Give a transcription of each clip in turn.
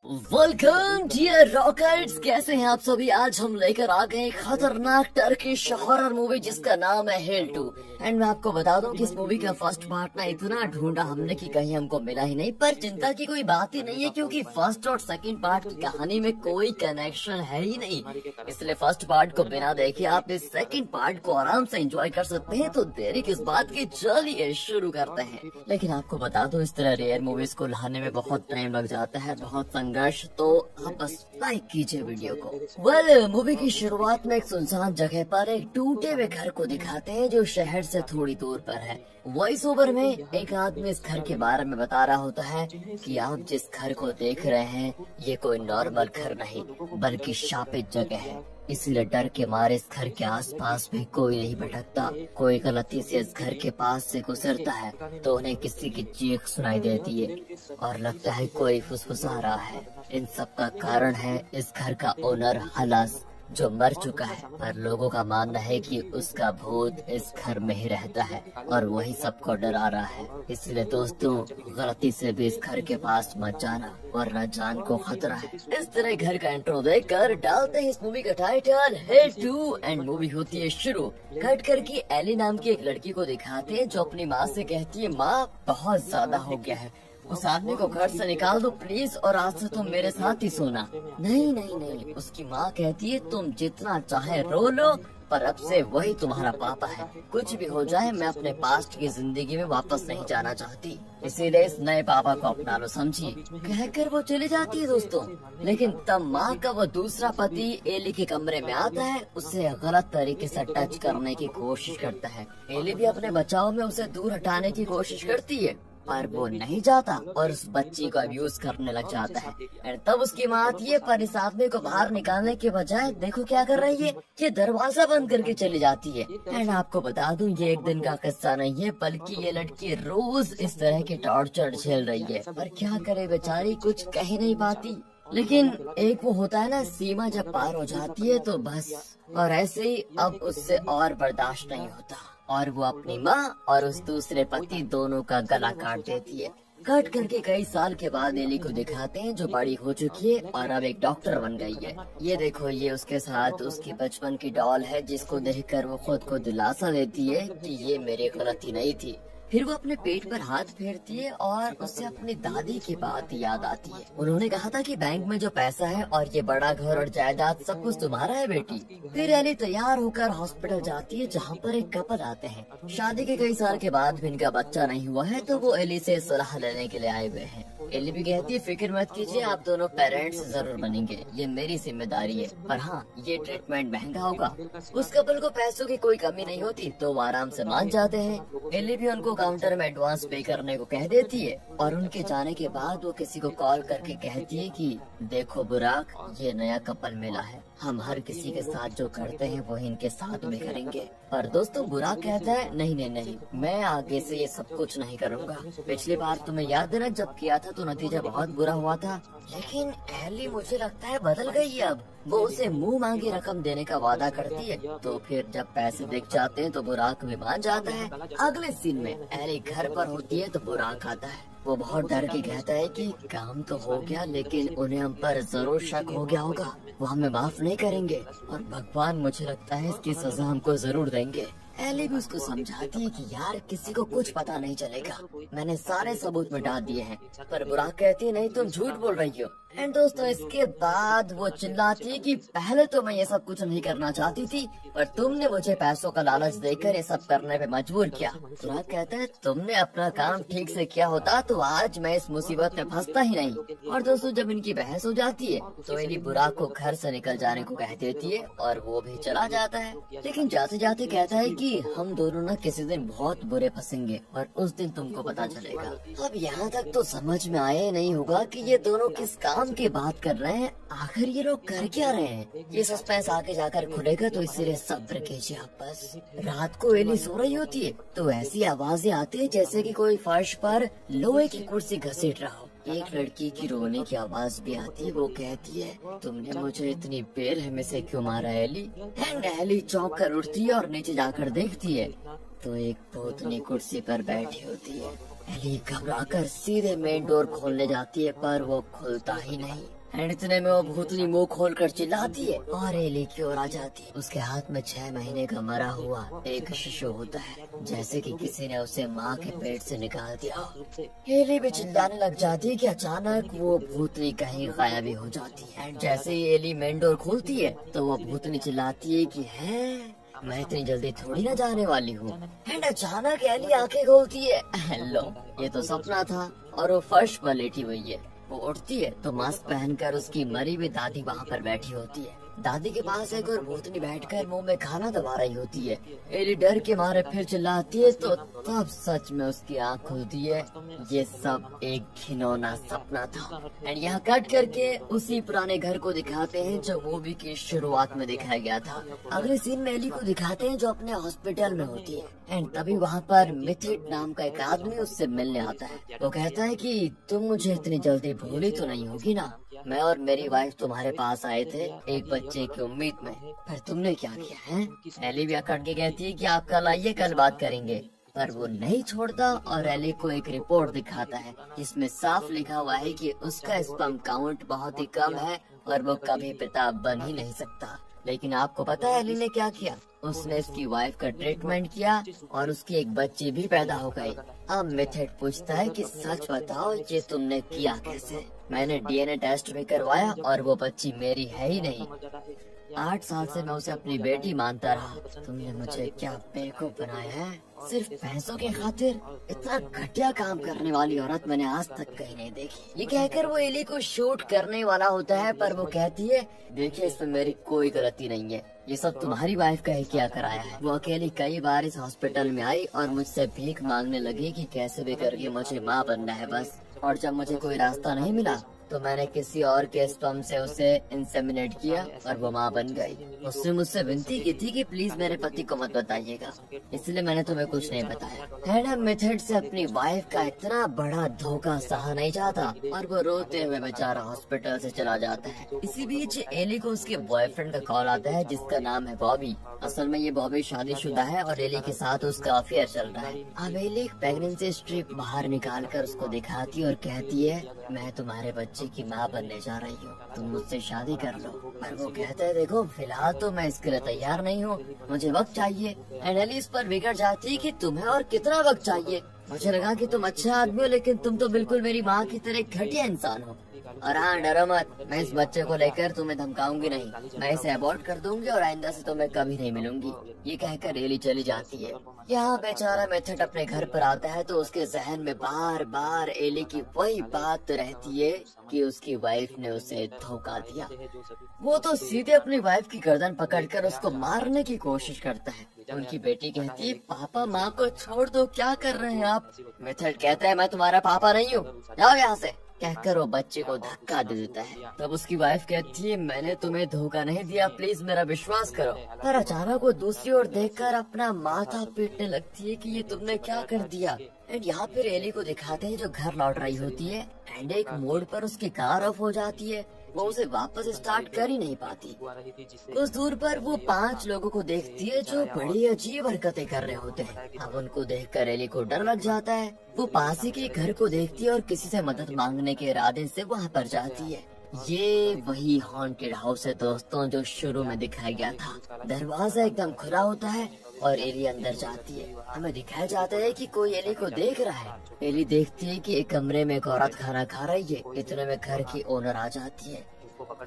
Welcome dear rockers, कैसे हैं आप सभी। आज हम लेकर आ गए खतरनाक टर्किश हॉरर मूवी जिसका नाम है हेल 2। एंड मैं आपको बता दूं कि इस मूवी का फर्स्ट पार्ट ना इतना ढूंढा हमने कि कहीं हमको मिला ही नहीं। पर चिंता की कोई बात ही नहीं है क्योंकि फर्स्ट और सेकंड पार्ट की कहानी में कोई कनेक्शन है ही नहीं। इसलिए फर्स्ट पार्ट को बिना देखे आप इस सेकंड पार्ट को आराम से एंजॉय कर सकते हैं। तो देरी किस बात की, चलिए शुरू करते हैं। लेकिन आपको बता दो, इस तरह रेयर मूवीज को लाने में बहुत टाइम लग जाता है, बहुत संघर्ष। तो आप बस लाइक कीजिए वीडियो को। मूवी की शुरुआत में एक सुनसान जगह पर एक टूटे हुए घर को दिखाते हैं जो शहर से थोड़ी दूर पर है। वॉइस ओवर में एक आदमी इस घर के बारे में बता रहा होता है कि आप जिस घर को देख रहे हैं ये कोई नॉर्मल घर नहीं बल्कि शापित जगह है। इसलिए डर के मारे इस घर के आसपास भी कोई नहीं भटकता। कोई गलती से इस घर के पास से गुजरता है तो उन्हें किसी की चीख सुनाई देती है और लगता है कोई फुसफुसा रहा है। इन सब का कारण है इस घर का ओनर हलास जो मर चुका है, पर लोगों का मानना है कि उसका भूत इस घर में ही रहता है और वही सबको डरा रहा है। इसलिए दोस्तों, गलती से भी इस घर के पास मत जाना वरना जान को खतरा है। इस तरह घर का इंट्रो देकर डालते हैं इस मूवी का टाइटल हेल 2 एंड मूवी होती है शुरू। कट करके एली नाम की एक लड़की को दिखाते हैं जो अपनी माँ से कहती है, माँ बहुत ज्यादा हो गया है, उस आदमी को घर से निकाल दो प्लीज और आज से तुम मेरे साथ ही सोना। नहीं नहीं नहीं, उसकी माँ कहती है तुम जितना चाहे रो लो पर अब से वही तुम्हारा पापा है। कुछ भी हो जाए मैं अपने पास्ट की जिंदगी में वापस नहीं जाना चाहती, इसीलिए इस नए पापा को अपना लो समझिए। कहकर वो चली जाती है दोस्तों। लेकिन तब माँ का वो दूसरा पति एली के कमरे में आता है, उसे गलत तरीके से टच करने की कोशिश करता है। एली भी अपने बचाव में उसे दूर हटाने की कोशिश करती है पर वो नहीं जाता और उस बच्ची को अब्यूज करने लग जाता है। और तब उसकी माँ आती है पर इस आदमी को बाहर निकालने के बजाय देखो क्या कर रही है, ये दरवाजा बंद करके चली जाती है। एंड आपको बता दूं ये एक दिन का किस्सा नहीं है बल्कि ये लड़की रोज इस तरह के टॉर्चर झेल रही है। पर क्या करे बेचारी, कुछ कह ही नहीं पाती। लेकिन एक वो होता है ना, सीमा जब पार हो जाती है तो बस। और ऐसे ही अब उससे और बर्दाश्त नहीं होता और वो अपनी माँ और उस दूसरे पति दोनों का गला काट देती है। कट करके कई साल के बाद एली को दिखाते हैं जो बड़ी हो चुकी है और अब एक डॉक्टर बन गई है। ये देखो, ये उसके साथ उसकी बचपन की डॉल है जिसको देखकर वो खुद को दिलासा देती है कि ये मेरी गलती नहीं थी। फिर वो अपने पेट पर हाथ फेरती है और उसे अपनी दादी की बात याद आती है। उन्होंने कहा था कि बैंक में जो पैसा है और ये बड़ा घर और जायदाद सब कुछ तुम्हारा है बेटी। फिर एली तैयार होकर हॉस्पिटल जाती है जहाँ पर एक कपल आते हैं। शादी के कई साल के बाद भी इनका बच्चा नहीं हुआ है तो वो एली से सलाह लेने के लिए आए हुए हैं। एली भी कहती है फिक्र मत कीजिए, आप दोनों पेरेंट्स जरूर बनेंगे, ये मेरी जिम्मेदारी है। पर हाँ, ये ट्रीटमेंट महंगा होगा। उस कपल को पैसों की कोई कमी नहीं होती तो वो आराम से मान जाते हैं। एली भी उनको काउंटर में एडवांस पे करने को कह देती है और उनके जाने के बाद वो किसी को कॉल करके कहती है कि देखो बुराक, ये नया कपल मिला है, हम हर किसी के साथ जो करते हैं वो इनके साथ भी करेंगे। पर दोस्तों बुराक कहता है नहीं नहीं नहीं, मैं आगे से ये सब कुछ नहीं करूँगा। पिछली बार तुम्हें याद है ना, जब किया था तो नतीजा बहुत बुरा हुआ था। लेकिन एली मुझे लगता है बदल गई है। अब वो उसे मुंह मांगी रकम देने का वादा करती है तो फिर जब पैसे दिख जाते हैं तो बुराक भी मान जाता है। अगले सीन में एली घर पर होती है तो बुराक आता है। वो बहुत डर के कहता है कि काम तो हो गया लेकिन उन्हें हम पर जरूर शक हो गया होगा, वो हमें माफ नहीं करेंगे और भगवान मुझे लगता है इसकी सजा हमको जरूर देंगे। एली भी उसको समझाती है कि यार किसी को कुछ पता नहीं चलेगा, मैंने सारे सबूत मिटा दिए हैं। पर बुराक कहती है नहीं, तुम झूठ बोल रही हो। एंड दोस्तों इसके बाद वो चिल्लाती है कि पहले तो मैं ये सब कुछ नहीं करना चाहती थी पर तुमने मुझे पैसों का लालच देकर ये सब करने पे मजबूर किया। बुराक कहता है तुमने अपना काम ठीक से किया होता तो आज मैं इस मुसीबत में फंसता ही नहीं। और दोस्तों जब इनकी बहस हो जाती है तो एली बुराक को घर से निकल जाने को कह देती है और वो भी चला जाता है। लेकिन जाते जाते कहता है कि हम दोनों ना किसी दिन बहुत बुरे फंसेंगे और उस दिन तुमको पता चलेगा। अब यहाँ तक तो समझ में आया नहीं होगा कि ये दोनों किस काम की बात कर रहे हैं, आखिर ये लोग कर क्या रहे हैं। ये सस्पेंस आगे जाकर खुलेगा तो इसीलिए सब्र कीजिए आप बस। रात को एली सो रही होती है तो ऐसी आवाजें आती है जैसे कि कोई फर्श पर लोहे की कुर्सी घसीट रहा हो। एक लड़की की रोने की आवाज भी आती है, वो कहती है तुमने मुझे इतनी बेरहमी से क्यों मारा एली। एंड एली चौंक कर उठती है और नीचे जाकर देखती है तो एक भूतनी कुर्सी पर बैठी होती है। एली घबराकर सीधे मेन डोर खोलने जाती है पर वो खुलता ही नहीं। एंड इतने में वो भूतनी मुंह खोलकर चिल्लाती है और एली की ओर आ जाती है। उसके हाथ में 6 महीने का मरा हुआ एक शिशु होता है, जैसे कि किसी ने उसे माँ के पेट से निकाल दिया। एली भी चिल्लाने लग जाती है कि अचानक वो भूतनी कहीं गायब हो जाती है। एंड जैसे ही एली मेन डोर खोलती है तो वो भूतनी चिल्लाती है कि है मैं इतनी जल्दी थोड़ी ना जाने वाली हूँ। एंड अचानक एली आंखें खोलती है। हेलो, ये तो सपना था। और वो फर्श पर लेटी हुई है। वो उठती है तो मास्क पहनकर उसकी मरी हुई दादी वहाँ पर बैठी होती है। दादी के पास एक और भूतनी बैठकर मुंह में खाना दबा रही होती है। एली डर के मारे फिर चिल्लाती है तो तब सच में उसकी आँख खुलती है। ये सब एक घिनौना सपना था। एंड यहाँ कट करके उसी पुराने घर को दिखाते हैं जो मूवी की शुरुआत में दिखाया गया था। अगले सीन में एली को दिखाते हैं जो अपने हॉस्पिटल में होती है। एंड तभी वहाँ पर मिथिड नाम का एक आदमी उससे मिलने आता है। वो कहता है कि तुम मुझे इतनी जल्दी भूली तो नहीं होगी ना? मैं और मेरी वाइफ तुम्हारे पास आए थे एक बच्चे की उम्मीद में, पर तुमने क्या किया है? एली भी अकड़ के कहती है कि आप कल आइए, कल बात करेंगे। पर वो नहीं छोड़ता और एली को एक रिपोर्ट दिखाता है जिसमें साफ लिखा हुआ है कि उसका स्पर्म काउंट बहुत ही कम है और वो कभी पिता बन ही नहीं सकता। लेकिन आपको पता है एली ने क्या किया? उसने इसकी वाइफ का ट्रीटमेंट किया और उसकी एक बच्ची भी पैदा हो गई। अब मिथेड पूछता है कि सच बताओ ये तुमने किया कैसे? मैंने डीएनए टेस्ट भी करवाया और वो बच्ची मेरी है ही नहीं। 8 साल से मैं उसे अपनी बेटी मानता रहा। तुमने मुझे क्या बेवकूफ बनाया है? सिर्फ पैसों के खातिर? इतना घटिया काम करने वाली औरत मैंने आज तक कहीं नहीं देखी। ये कहकर वो एली को शूट करने वाला होता है पर वो कहती है देखिए इसमें मेरी कोई गलती नहीं है, ये सब तुम्हारी वाइफ का ही क्या कराया है। वो अकेली कई बार इस हॉस्पिटल में आई और मुझसे भीख मांगने लगी कि कैसे भी करके मुझे माँ बनना है बस। और जब मुझे कोई रास्ता नहीं मिला तो मैंने किसी और के स्पर्म से उसे इंसेमिनेट किया और वो माँ बन गई। उसने मुझसे विनती की थी कि प्लीज मेरे पति को मत बताइएगा, इसलिए मैंने तुम्हें कुछ नहीं बताया। एडम मिथेड से अपनी वाइफ का इतना बड़ा धोखा सहा नहीं जाता और वो रोते हुए बेचारा हॉस्पिटल से चला जाता है। इसी बीच एली को उसके बॉयफ्रेंड का कॉल आता है जिसका नाम है बॉबी। असल में ये बॉबी शादीशुदा है और एली के साथ उसका अफेयर चल रहा है। अब एली प्रेगनेंसी स्ट्रिप बाहर निकाल कर उसको दिखाती और कहती है मैं तुम्हारे बच्चे की माँ बनने जा रही हूँ, तुम मुझसे शादी कर लो। पर वो कहता है देखो फिलहाल तो मैं इसके लिए तैयार नहीं हूँ, मुझे वक्त चाहिए। एंड एली इस पर बिगड़ जाती है कि तुम्हें और कितना वक्त चाहिए? मुझे लगा कि तुम अच्छा आदमी हो लेकिन तुम तो बिल्कुल मेरी माँ की तरह घटिया इंसान हो। और हाँ डरो मत, मैं इस बच्चे को लेकर तुम्हें धमकाऊंगी नहीं, मैं इसे अबॉर्ट कर दूंगी और आइंदा से तुम्हें कभी नहीं मिलूंगी। ये कहकर एली चली जाती है। यहाँ बेचारा मेथड अपने घर पर आता है तो उसके जहन में बार बार एली की वही बात रहती है कि उसकी वाइफ ने उसे धोखा दिया। वो तो सीधे अपनी वाइफ की गर्दन पकड़कर उसको मारने की कोशिश करता है। उनकी बेटी कहती है पापा माँ को छोड़ दो, क्या कर रहे हैं आप? मेथड कहता है मैं तुम्हारा पापा नहीं हूँ, जाओ यहाँ से। कहकर वो बच्चे को धक्का दे देता है। तब उसकी वाइफ कहती है मैंने तुम्हें धोखा नहीं दिया, प्लीज मेरा विश्वास करो। पर अचानक वो दूसरी ओर देखकर अपना माथा पीटने लगती है कि ये तुमने क्या कर दिया। एंड यहाँ फिर एली को दिखाते हैं जो घर लौट रही होती है एंड एक मोड़ पर उसकी कार ऑफ हो जाती है। वो उसे वापस स्टार्ट कर ही नहीं पाती। कुछ दूर पर वो 5 लोगों को देखती है जो बड़ी अजीब हरकतें कर रहे होते हैं। अब उनको देखकर एली को डर लग जाता है। वो पास ही के घर को देखती है और किसी से मदद मांगने के इरादे से वहाँ पर जाती है। ये वही हॉन्टेड हाउस है दोस्तों जो शुरू में दिखाया गया था। दरवाजा एकदम खुला होता है और एली अंदर जाती है। हमें दिखाया जाता है कि कोई एली को देख रहा है। एली देखती है कि एक कमरे में एक औरत खाना खा रही है। इतने में घर की ओनर आ जाती है।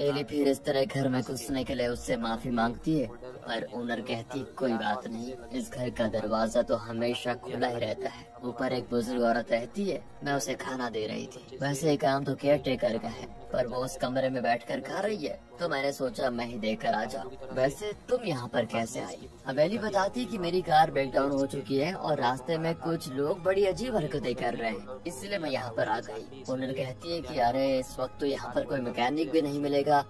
एली फिर इस तरह घर में घुसने के लिए उससे माफी मांगती है पर ओनर कहती कोई बात नहीं, इस घर का दरवाजा तो हमेशा खुला ही रहता है। ऊपर एक बुजुर्ग औरत रहती है, मैं उसे खाना दे रही थी। वैसे ये काम तो केयर टेकर का है पर वो उस कमरे में बैठकर खा रही है तो मैंने सोचा मैं ही देकर आ जाऊं। वैसे तुम यहाँ पर कैसे आई? अब एली बताती कि मेरी कार ब्रेकडाउन हो चुकी है और रास्ते में कुछ लोग बड़ी अजीब हरकतें कर रहे हैं, इसलिए मैं यहाँ पर आ गई। ओनर कहती है कि अरे इस वक्त तो यहाँ पर कोई मैकेनिक भी नहीं मिलेगा,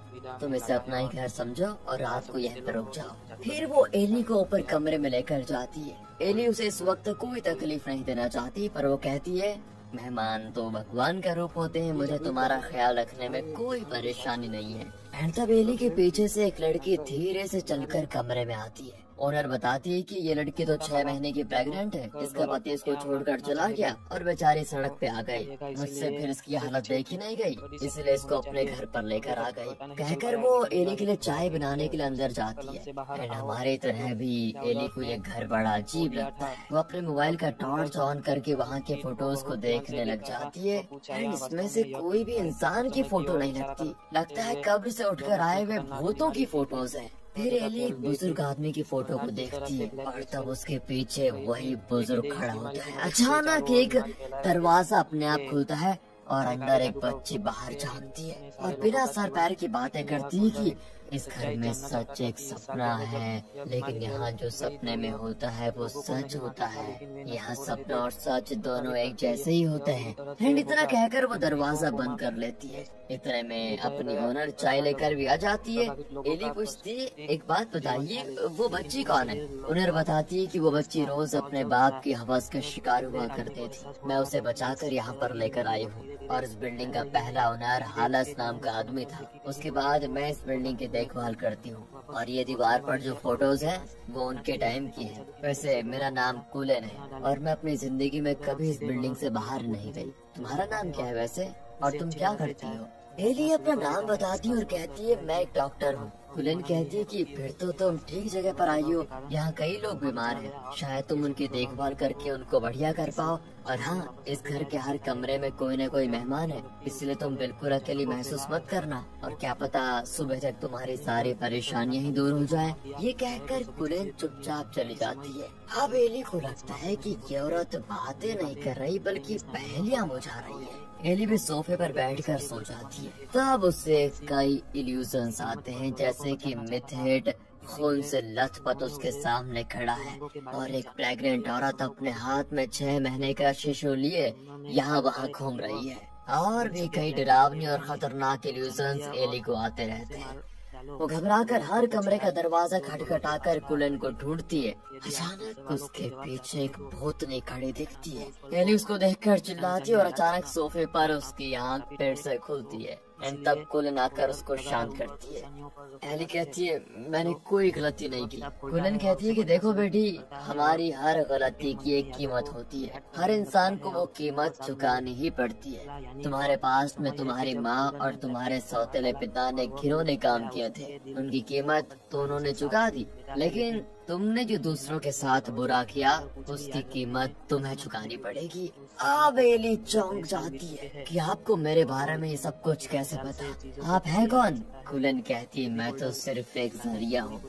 तुम इसे अपना ही घर समझो और रात को यहीं पर रुक जाओ। फिर वो एली को ऊपर कमरे में लेकर जाती है। एली उसे इस वक्त कोई तकलीफ नहीं देना चाहती पर वो कहती है मेहमान तो भगवान का रूप होते हैं, मुझे तुम्हारा ख्याल रखने में कोई परेशानी नहीं है। एंड तब एली के पीछे से एक लड़की धीरे से चलकर कमरे में आती है। ओनर बताती है कि ये लड़की तो 6 महीने की प्रेग्नेंट है, इसका पति इसको छोड़कर चला गया और बेचारी सड़क पे आ गई। मुझसे फिर इसकी हालत देखी नहीं गई, इसलिए इसको अपने घर पर लेकर आ गई। कहकर वो एली के लिए चाय बनाने के लिए अंदर जाती है। एंड हमारी तरह भी एली को ये घर बड़ा अजीब लगता है। वो अपने मोबाइल का टॉर्च ऑन करके वहाँ के फोटोज को देखने लग जाती है। एंड इसमें से कोई भी इंसान की फोटो नहीं लगती, लगता है कब्र से उठकर आए हुए भूतों की फोटोज है। फिर एली एक बुजुर्ग आदमी की फोटो को देखती है और तब उसके पीछे वही बुजुर्ग खड़ा होता है। अचानक एक दरवाजा अपने आप खुलता है और अंदर एक बच्ची बाहर झांकती है और बिना सर पैर की बातें करती है कि इस घर में सच एक सपना है, लेकिन यहाँ जो सपने में होता है वो सच होता है। यहाँ सपना और सच दोनों एक जैसे ही होते हैं। एंड इतना कहकर वो दरवाजा बंद कर लेती है। इतने में अपनी ओनर चाय लेकर भी आ जाती है। एली पूछती है, एक बात बताइए, वो बच्ची कौन है? ओनर बताती है कि वो बच्ची रोज अपने बाप की हवस का शिकार हुआ करती थी। मैं उसे बचाकर यहाँ पर लेकर आई हूँ और इस बिल्डिंग का पहला ओनर हालस नाम का आदमी था। उसके बाद मैं इस बिल्डिंग की देखभाल करती हूँ और ये दीवार पर जो फोटोज हैं वो उनके टाइम की है। वैसे मेरा नाम कुलन है और मैं अपनी जिंदगी में कभी इस बिल्डिंग से बाहर नहीं गई। तुम्हारा नाम क्या है वैसे, और तुम क्या करती हो? एली अपना नाम बताती है और कहती है, मैं एक डॉक्टर हूँ। कुलन कहती है कि फिर तो तुम ठीक जगह पर आई हो। यहाँ कई लोग बीमार हैं, शायद तुम उनकी देखभाल करके उनको बढ़िया कर पाओ। और हाँ, इस घर के हर कमरे में कोई न कोई मेहमान है, इसलिए तुम बिल्कुल अकेली महसूस मत करना। और क्या पता सुबह तक तुम्हारी सारी परेशानियाँ ही दूर हो जाए। ये कहकर कुलन चुपचाप चली जाती है। अब एली को लगता है कि ये औरत बातें नहीं कर रही बल्कि पहेलियाँ बुझा रही है। एली भी सोफे पर बैठकर सो जाती है। तब उससे कई इल्यूजन्स आते हैं, जैसे कि मिथेट खून से लथपथ उसके सामने खड़ा है और एक प्रेग्नेंट औरत अपने हाथ में 6 महीने का शिशु लिए यहाँ वहाँ घूम रही है। और भी कई डरावनी और खतरनाक इल्यूजन्स एली को आते रहते हैं। वो घबराकर हर कमरे का दरवाजा खटखटाकर कुलन को ढूंढती है। अचानक उसके पीछे एक भूतनी खड़ी दिखती है। एली उसको देखकर चिल्लाती है और अचानक सोफे पर उसकी आंख फिर से खुलती है। एंड तब कुलन आकर उसको शांत करती है। एली कहती है, मैंने कोई गलती नहीं की। कुलन कहती है कि देखो बेटी, हमारी हर गलती की एक कीमत होती है। हर इंसान को वो कीमत चुकानी ही पड़ती है। तुम्हारे पास में तुम्हारी माँ और तुम्हारे सौतेले पिता ने घिनौने काम किए थे, उनकी कीमत तो उन्होंने चुका दी, लेकिन तुमने जो दूसरों के साथ बुरा किया उसकी कीमत तुम्हें चुकानी पड़ेगी। अब एली चौंक जाती है कि आपको मेरे बारे में ये सब कुछ कैसे पता? आप हैं कौन? कुलन कहती है, मैं तो सिर्फ एक जरिया हूँ।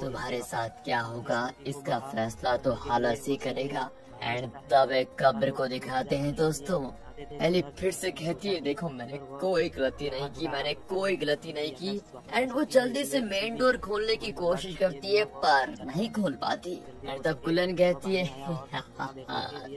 तुम्हारे साथ क्या होगा इसका फैसला तो हालस ही करेगा। एंड तब एक कब्र को दिखाते हैं दोस्तों। एली फिर से कहती है, देखो मैंने कोई गलती नहीं की, मैंने कोई गलती नहीं की। एंड वो जल्दी से मेन डोर खोलने की कोशिश करती है पर नहीं खोल पाती। एंड तब कुलन कहती है,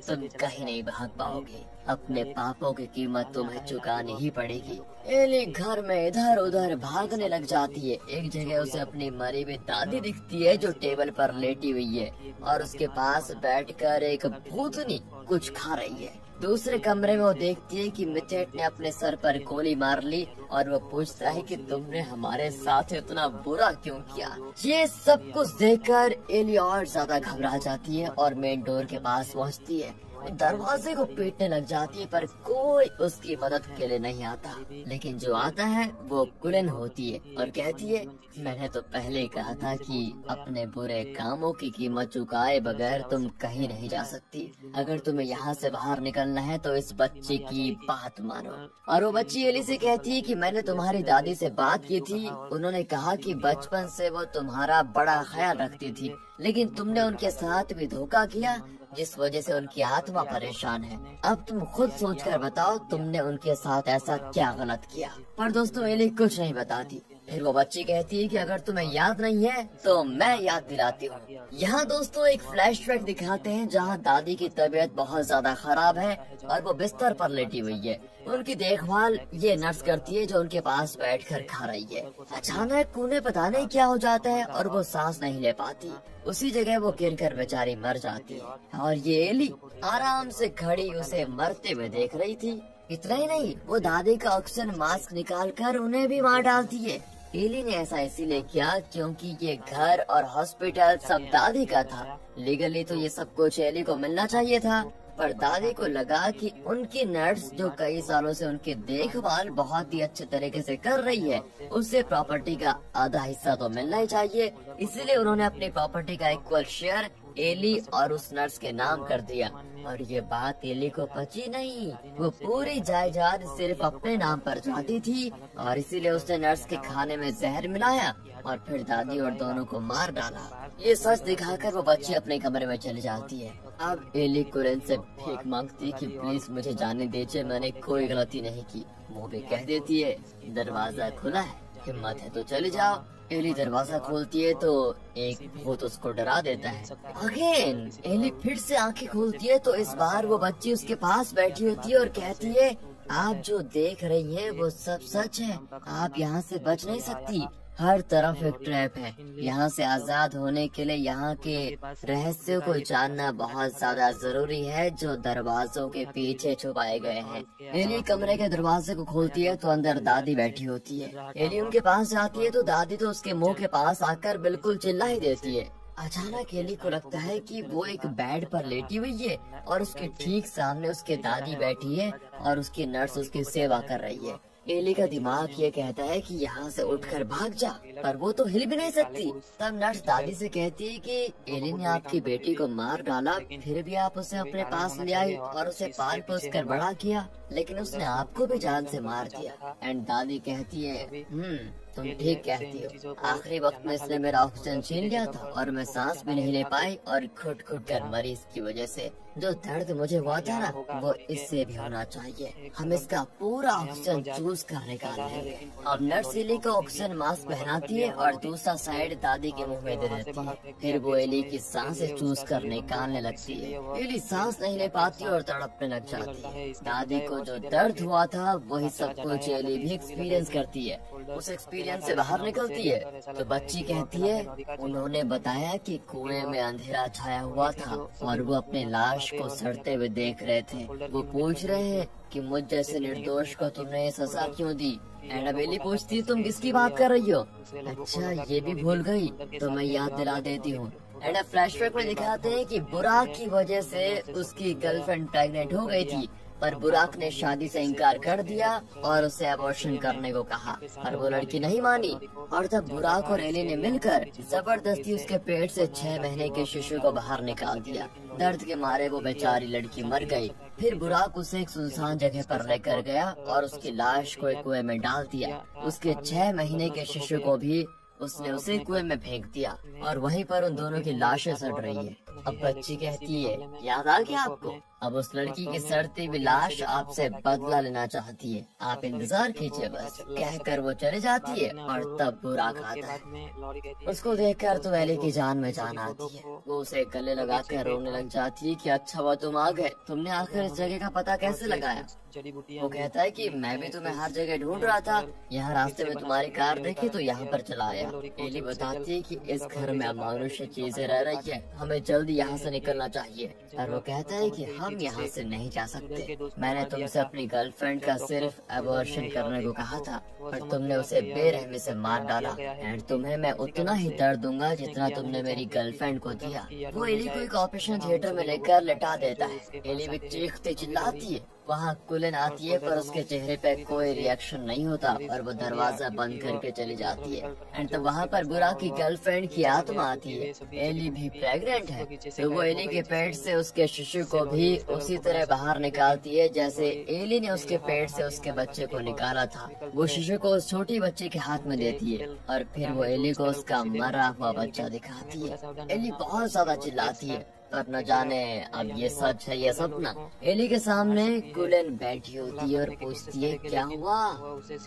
तुम कहीं नहीं भाग पाओगे, अपने पापों की कीमत तुम्हें चुकानी ही पड़ेगी। एली घर में इधर उधर भागने लग जाती है। एक जगह उसे अपनी मरी हुई दादी दिखती है जो टेबल पर लेटी हुई है और उसके पास बैठकर एक भूतनी कुछ खा रही है। दूसरे कमरे में वो देखती है कि मिथेट ने अपने सर पर गोली मार ली और वो पूछता है कि तुमने हमारे साथ इतना बुरा क्यों किया। ये सब कुछ देखकर एली और ज्यादा घबरा जाती है और मेन डोर के पास पहुंचती है। दरवाजे को पीटने लग जाती है पर कोई उसकी मदद के लिए नहीं आता। लेकिन जो आता है वो कुलन होती है और कहती है, मैंने तो पहले ही कहा था कि अपने बुरे कामों की कीमत चुकाए बगैर तुम कहीं नहीं जा सकती। अगर तुम्हें यहाँ से बाहर निकलना है तो इस बच्चे की बात मानो। और वो बच्ची एली से कहती है कि मैंने तुम्हारी दादी से बात की थी, उन्होंने कहा कि बचपन से वो तुम्हारा बड़ा ख्याल रखती थी, लेकिन तुमने उनके साथ भी धोखा किया जिस वजह से उनकी आत्मा परेशान है। अब तुम खुद सोचकर बताओ तुमने उनके साथ ऐसा क्या गलत किया। पर दोस्तों एली कुछ नहीं बताती। फिर वो बच्ची कहती है कि अगर तुम्हें याद नहीं है तो मैं याद दिलाती हूँ। यहाँ दोस्तों एक फ्लैशबैक दिखाते हैं जहाँ दादी की तबीयत बहुत ज्यादा खराब है और वो बिस्तर पर लेटी हुई है। उनकी देखभाल ये नर्स करती है जो उनके पास बैठकर खा रही है। अचानक उन्हें पता नहीं क्या हो जाता है और वो सांस नहीं ले पाती। उसी जगह वो गिरकर बेचारी मर जाती है और ये एली आराम से खड़ी उसे मरते हुए देख रही थी। इतना ही नहीं, वो दादी का ऑक्सीजन मास्क निकालकर उन्हें भी मार डालती है। एली ने ऐसा इसीलिए किया क्योंकि ये घर और हॉस्पिटल सब दादी का था। लीगली तो ये सब कुछ एली को मिलना चाहिए था, पर दादी को लगा कि उनकी नर्स जो कई सालों से उनकी देखभाल बहुत ही अच्छे तरीके से कर रही है, उससे प्रॉपर्टी का आधा हिस्सा तो मिलना ही चाहिए। इसीलिए उन्होंने अपनी प्रॉपर्टी का इक्वल शेयर एली और उस नर्स के नाम कर दिया। और ये बात एली को पची नहीं, वो पूरी जायदाद सिर्फ अपने नाम पर चाहती थी और इसीलिए उसने नर्स के खाने में जहर मिलाया और फिर दादी और दोनों को मार डाला। ये सच दिखाकर वो बच्ची अपने कमरे में चली जाती है। अब एली कुलन से भीख मांगती कि प्लीज मुझे जाने दीजिए, मैंने कोई गलती नहीं की। वो भी कह देती है दरवाजा खुला है, हिम्मत है तो चले जाओ। एली दरवाजा खोलती है तो एक भूत उसको डरा देता है। अगेन एली फिर से आंखें खोलती है तो इस बार वो बच्ची उसके पास बैठी होती है और कहती है आप जो देख रही हैं वो सब सच है, आप यहाँ से बच नहीं सकती, हर तरफ एक ट्रैप है। यहाँ से आजाद होने के लिए यहाँ के रहस्यों को जानना बहुत ज्यादा जरूरी है जो दरवाजों के पीछे छुपाए गए हैं। एली कमरे के दरवाजे को खोलती है तो अंदर दादी बैठी होती है। एली उनके पास जाती है तो दादी तो उसके मुंह के पास आकर बिल्कुल चिल्ला ही देती है। अचानक एली को लगता है कि वो एक बेड पर लेटी हुई है और उसके ठीक सामने उसकी दादी बैठी है और उसकी नर्स उसकी सेवा कर रही है। एली का दिमाग ये कहता है कि यहाँ से उठकर भाग जा, पर वो तो हिल भी नहीं सकती। तब नर्स दादी से कहती है कि एली ने आपकी बेटी को मार डाला, फिर भी आप उसे अपने पास ले आई और उसे पाल पोस कर बड़ा किया, लेकिन उसने आपको भी जान से मार दिया। एंड दादी कहती है तुम ठीक कहती हो, आखिरी वक्त में इसने मेरा ऑक्सीजन छीन लिया था और मैं सांस भी नहीं ले पाई और घुट घुट कर मरी इसकी वजह से। जो दर्द मुझे हुआ था ना वो इससे भी होना चाहिए, हम इसका पूरा ऑक्सीजन चूज कर निकालेंगे। अब नर्स एली को ऑक्सीजन मास्क पहनाती है और दूसरा साइड दादी के मुंह में दे देती है। फिर वो एली की सांसें चूज कर निकालने लगती है। एली सांस नहीं ले पाती और तड़पने लग जाती है। दादी को जो दर्द हुआ था वही सब कुछ एली भी एक्सपीरियंस करती है। उस एक्सपीरियंस से बाहर निकलती है तो बच्ची कहती है उन्होंने बताया कि कुएं में अंधेरा छाया हुआ था और वो अपने लाश को सड़ते हुए देख रहे थे। वो पूछ रहे हैं कि मुझ जैसे निर्दोष को तुमने ये सजा क्यों दी। एनाबेली पूछती तुम किसकी बात कर रही हो। अच्छा ये भी भूल गई तो मैं याद दिला देती हूँ। एंड फ्लैशबैक में दिखाते हैं कि बुराक की वजह से उसकी गर्लफ्रेंड प्रेग्नेंट हो गई थी, पर बुराक ने शादी से इनकार कर दिया और उसे अबॉर्शन करने को कहा, पर वो लड़की नहीं मानी। और तब बुराक और एली ने मिलकर जबरदस्ती उसके पेट से 6 महीने के शिशु को बाहर निकाल दिया। दर्द के मारे वो बेचारी लड़की मर गई। फिर बुराक उसे एक सुनसान जगह पर लेकर गया और उसकी लाश को एक कुएं में डाल दिया। उसके 6 महीने के शिशु को भी उसने उसे कुएं में फेंक दिया और वहीं पर उन दोनों की लाशें सड़ रही है। अब बच्ची कहती है याद आ गया आपको। अब उस लड़की की सड़ती हुई लाश आपसे बदला लेना चाहती है, आप इंतजार कीजिए बस, कहकर वो चले जाती है। और तब बुराक आता है। उसको देखकर तो एली की जान में जान आती है। वो उसे गले लगाकर रोने लग जाती है कि अच्छा हुआ तुम आ गए, तुमने आखिर इस जगह का पता कैसे लगाया। वो कहता है कि मैं भी तुम्हें हर जगह ढूंढ रहा था, यहाँ रास्ते में तुम्हारी कार देखी तो यहाँ पर चला आया। एली बताती है कि इस घर में अमानुष्य चीजें रह रही है, हमें जल्दी यहाँ से निकलना चाहिए। और वो कहता है कि हम यहाँ से नहीं जा सकते, मैंने तुमसे अपनी गर्लफ्रेंड का सिर्फ अबॉर्शन करने को कहा था पर तुमने उसे बेरहमी से मार डाला एंड तुम्हें मैं उतना ही दर्द दूंगा जितना तुमने मेरी गर्लफ्रेंड को दिया। वो एली को एक ऑपरेशन थिएटर में लेकर लेटा देता है। एली भी चीखती चिल्लाती है। वहाँ कुलन आती है पर उसके चेहरे पे कोई रिएक्शन नहीं होता और वो दरवाजा बंद करके चली जाती है। एंड तो वहाँ पर बुराक की गर्लफ्रेंड की आत्मा आती है। एली भी प्रेग्नेंट है तो वो एली के पेट से उसके शिशु को भी उसी तरह बाहर निकालती है जैसे एली ने उसके पेट से उसके बच्चे को निकाला था। वो शिशु को उस छोटी बच्चे के हाथ में देती है और फिर वो एली को उसका मरा हुआ बच्चा दिखाती है। एली बहुत ज्यादा चिल्लाती है पर न जाने अब ये सच है या सपना। एली के सामने कुलन बैठी होती है और पूछती है क्या हुआ,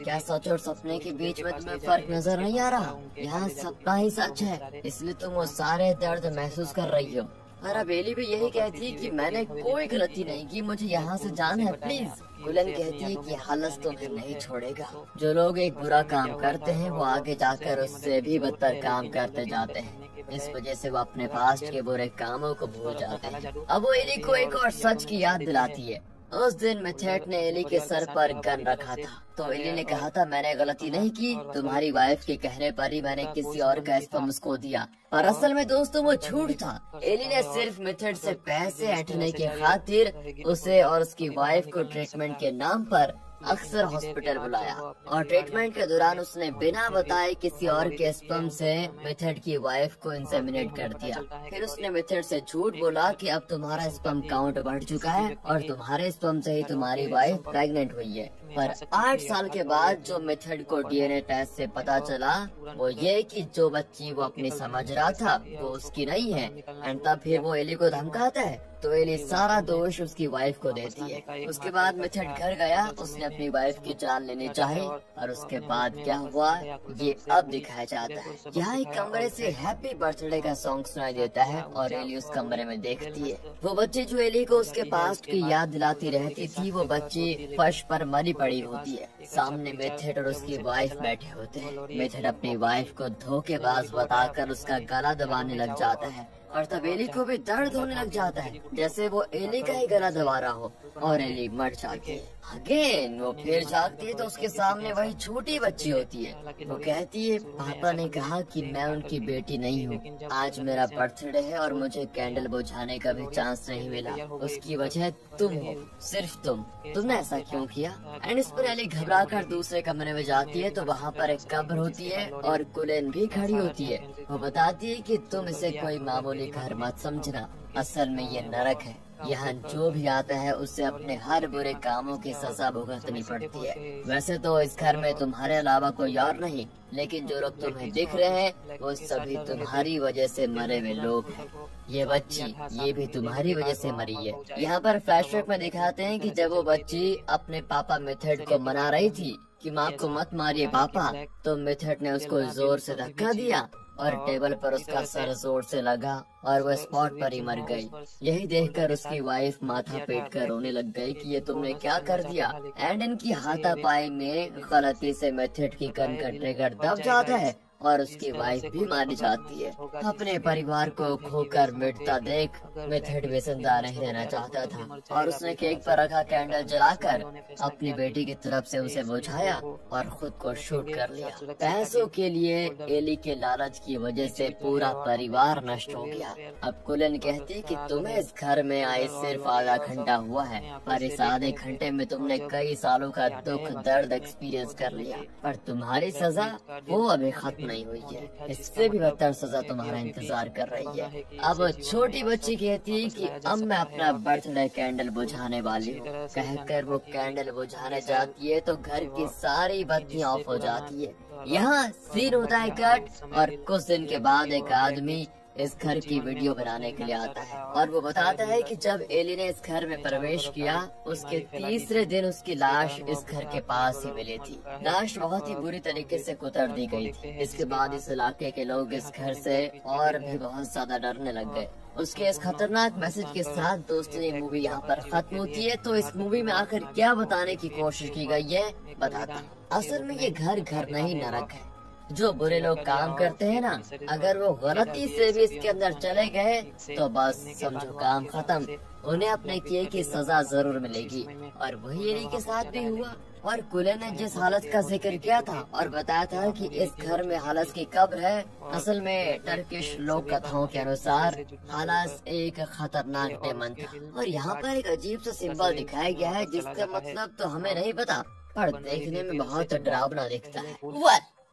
क्या सच और सपने के बीच में तुम्हें फर्क नजर नहीं आ रहा। यहाँ सपना ही सच है इसलिए तुम वो सारे दर्द महसूस कर रही हो। और अब एली भी यही कहती है कि मैंने कोई गलती नहीं की, मुझे यहाँ से जाना है प्लीज। कुलन कहती है कि हालत तुम्हें नहीं छोड़ेगा। जो लोग एक बुरा काम करते हैं वो आगे जाकर उससे भी बदतर काम करते जाते हैं, इस वजह से वो अपने पास्ट के बुरे कामों को भूल जाते हैं। अब वो एली को एक और सच की याद दिलाती है। उस दिन मेथड ने एली के सर पर गन रखा था, तो एली ने कहा था मैंने गलती नहीं की, तुम्हारी वाइफ के कहने पर ही मैंने किसी और का स्पर्म उसको दिया। पर असल में दोस्तों वो झूठ था। एली ने सिर्फ मेथड से पैसे ऐंठने की खातिर उसे और उसकी वाइफ को ट्रीटमेंट के नाम पर अक्सर हॉस्पिटल बुलाया और ट्रीटमेंट के दौरान उसने बिना बताए किसी और के स्पर्म से मेथड की वाइफ को इंसेमिनेट कर दिया। फिर उसने मेथड से झूठ बोला कि अब तुम्हारा स्पर्म काउंट बढ़ चुका है और तुम्हारे स्पर्म से ही तुम्हारी वाइफ प्रेग्नेंट हुई है। पर 8 साल के बाद जो मेथड को डीएनए टेस्ट से पता चला वो ये कि जो बच्ची वो अपनी समझ रहा था वो उसकी नहीं है। एंड तब फिर वो एली को धमकाता है तो एली सारा दोष उसकी वाइफ को देती है। उसके बाद मेथड घर गया, उसने अपनी वाइफ की जान लेनी चाही और उसके बाद क्या हुआ ये अब दिखाया जाता है। यहाँ एक कमरे से हैप्पी बर्थडे का सॉन्ग सुनाई देता है और एली उस कमरे में देखती है वो बच्ची जो एली को उसके पास्ट की याद दिलाती रहती थी। वो बच्ची फर्श पर मरी पड़ी होती है, सामने मेथड और उसकी वाइफ बैठे होते हैं। मेथड अपनी वाइफ को धोखेबाज बताकर उसका गला दबाने लग जाता है और तब एली को भी दर्द होने लग जाता है जैसे वो एली का ही गला दबा रहा हो और एली मर जाती है। अगेन वो फिर जागती है तो उसके सामने वही छोटी बच्ची होती है। वो कहती है पापा ने कहा कि मैं उनकी बेटी नहीं हूँ, आज मेरा बर्थडे है और मुझे कैंडल बुझाने का भी चांस नहीं मिला, उसकी वजह तुम हो, सिर्फ तुमने ऐसा क्यों किया। एंड इस पर एली घबरा कर दूसरे कमरे में जाती है तो वहाँ पर एक कब्र होती है और कुलेन भी खड़ी होती है। वो बताती है कि तुम इसे कोई मामूली घर मत समझना, असल में ये नरक है, यहाँ जो भी आता है उससे अपने हर बुरे कामों की सजा भुगतनी पड़ती है। वैसे तो इस घर में तुम्हारे अलावा कोई और नहीं, लेकिन जो लोग तुम्हें दिख रहे हैं वो सभी तुम्हारी वजह से मरे हुए लोग हैं। ये बच्ची ये भी तुम्हारी वजह से मरी है। यहाँ पर फ्लैशबैक में दिखाते हैं कि जब वो बच्ची अपने पापा मेथड को मना रही थी कि माँ को मत मारिए पापा, तो मेथड ने उसको जोर से धक्का दिया और टेबल पर उसका सर जोर से लगा और वो स्पॉट पर ही मर गई। यही देखकर उसकी वाइफ माथा पीट कर रोने लग गई कि ये तुमने क्या कर दिया। एंड इनकी हाथापाई में गलती से मेथड की गन का ट्रिगर दब जाता है और उसकी वाइफ भी मारी जाती है। अपने परिवार को खोकर मिटता देख मेथड भी जिंदा नहीं रहना चाहता था और उसने केक पर रखा कैंडल जलाकर अपनी बेटी की तरफ से उसे बुझाया और खुद को शूट कर लिया। पैसों के लिए एली के लालच की वजह से पूरा परिवार नष्ट हो गया। अब कुलेन कहती कि तुम्हें इस घर में आए सिर्फ आधा घंटा हुआ है, पर इस आधे घंटे में तुमने कई सालों का दुख दर्द एक्सपीरियंस कर लिया, पर तुम्हारी सजा वो अभी खत्म नहीं हुई है, इससे भी बदतर सजा तुम्हारा इंतजार कर रही है। अब छोटी बच्ची कहती है कि अब मैं अपना बर्थडे कैंडल बुझाने वाली हूँ। कहकर वो कैंडल बुझाने जाती है तो घर की सारी बत्तियाँ ऑफ हो जाती है। यहाँ सीन होता है कट और कुछ दिन के बाद एक आदमी इस घर की वीडियो बनाने के लिए आता है और वो बताता है कि जब एली ने इस घर में प्रवेश किया उसके तीसरे दिन उसकी लाश इस घर के पास ही मिली थी। लाश बहुत ही बुरी तरीके से कुतर दी गई थी। इसके बाद इस इलाके के लोग इस घर से और भी बहुत ज्यादा डरने लग गए। उसके इस खतरनाक मैसेज के साथ दोस्तों ये मूवी यहाँ पर खत्म होती है। तो इस मूवी में आखिर क्या बताने की कोशिश की गई है बताता हूँ। असल में ये घर नहीं नरक है। जो बुरे लोग काम करते हैं ना, अगर वो गलती से भी इसके अंदर चले गए तो बस समझो काम खत्म, उन्हें अपने किए की सजा जरूर मिलेगी। और वही एली के साथ भी हुआ। और कुलेन ने जिस हालत का जिक्र किया था और बताया था कि इस घर में हालस की कब्र है, असल में टर्किश लोक कथाओं के अनुसार हालस एक खतरनाक डेमन था। और यहाँ पर एक अजीब सा सिंबल दिखाया गया है जिसका मतलब तो हमें नहीं पता, पर देखने में बहुत डरावना दिखता है।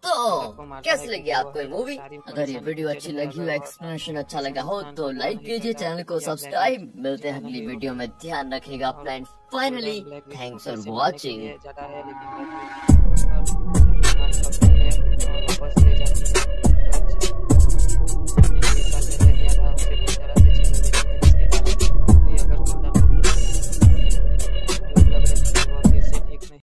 तो कैसी लगी आपको ये मूवी? अगर ये वीडियो अच्छी लगी हो, एक्सप्लेनेशन अच्छा लगा हो तो लाइक कीजिए, चैनल को सब्सक्राइब। मिलते हैं अगली वीडियो में, ध्यान रखिएगा अपना। Finally thanks for watching.